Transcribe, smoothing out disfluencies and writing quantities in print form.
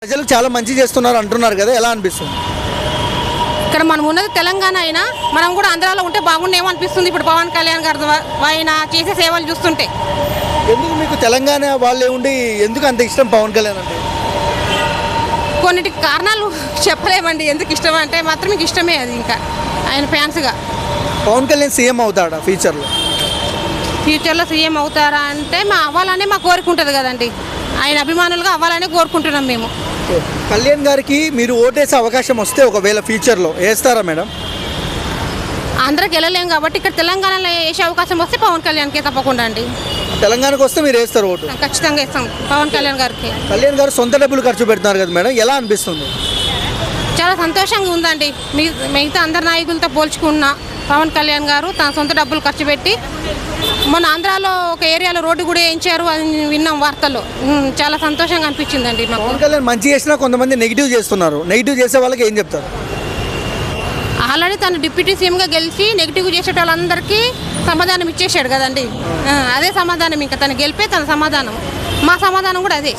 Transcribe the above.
ప్రజలకు చాలా మంచి చేస్తున్నారు అంటున్నారు కదా, ఎలా అనిపిస్తుంది? ఇక్కడ మనం ఉన్నది తెలంగాణ అయినా మనం కూడా ఆంధ్రాలో ఉంటే బాగుండేమో అనిపిస్తుంది. ఇప్పుడు పవన్ కళ్యాణ్ గారు ఆయన చేసే సేవలు చూస్తుంటే. ఎందుకు మీకు తెలంగాణ వాళ్ళే ఉండి ఎందుకు అంత ఇష్టం పవన్ కళ్యాణ్ అంటే? కొన్నిటి కారణాలు చెప్పలేమండి ఎందుకు ఇష్టం అంటే మాత్రం మీకు ఇష్టమే. అది ఇంకా ఆయన ఫ్యాన్స్గా. పవన్ కళ్యాణ్ సీఎం అవుతాడా ఫ్యూచర్లో సీఎం అవుతారా అంటే అవ్వాలనే మా కోరిక ఉంటుంది కదండి. ఆయన అభిమానులుగా అవ్వాలనే కోరుకుంటున్నాం మేము. కళ్యాణ్ గారికి మీరు ఓటేసే అవకాశం వస్తే ఒకవేళ ఫ్యూచర్లో వేస్తారా మేడం? ఆంధ్రాకి వెళ్ళలేం కాబట్టి ఇక్కడ తెలంగాణలో వేసే అవకాశం వస్తే పవన్ కళ్యాణ్కి తప్పకుండా అండి. తెలంగాణకు వస్తే మీరు వేస్తారు ఓటు? ఖచ్చితంగా వేస్తాం పవన్ కళ్యాణ్ గారికి. కళ్యాణ్ గారు సొంత డబ్బులు ఖర్చు పెడుతున్నారు కదా మేడం, ఎలా అనిపిస్తుంది? చాలా సంతోషంగా ఉందండి. మిగతా అందరి నాయకులతో పోల్చుకున్న పవన్ కళ్యాణ్ గారు తన సొంత డబ్బులు ఖర్చు పెట్టి మొన్న ఆంధ్రాలో ఒక ఏరియాలో రోడ్డు కూడా వేయించారు అని విన్నాం వార్తల్లో. చాలా సంతోషంగా అనిపించిందండి మాకు. పవన్ కళ్యాణ్ మంచి చేసినా కొంతమంది నెగిటివ్ చేస్తున్నారు, నెగిటివ్ చేసే వాళ్ళకి ఏం చెప్తారు? ఆల్రెడీ తను డిప్యూటీ సీఎంగా గెలిచి నెగిటివ్ చేసే వాళ్ళందరికీ సమాధానం ఇచ్చేసాడు కదండి. అదే సమాధానం, ఇంకా తను గెలిపే తన సమాధానం. మా సమాధానం కూడా అదే.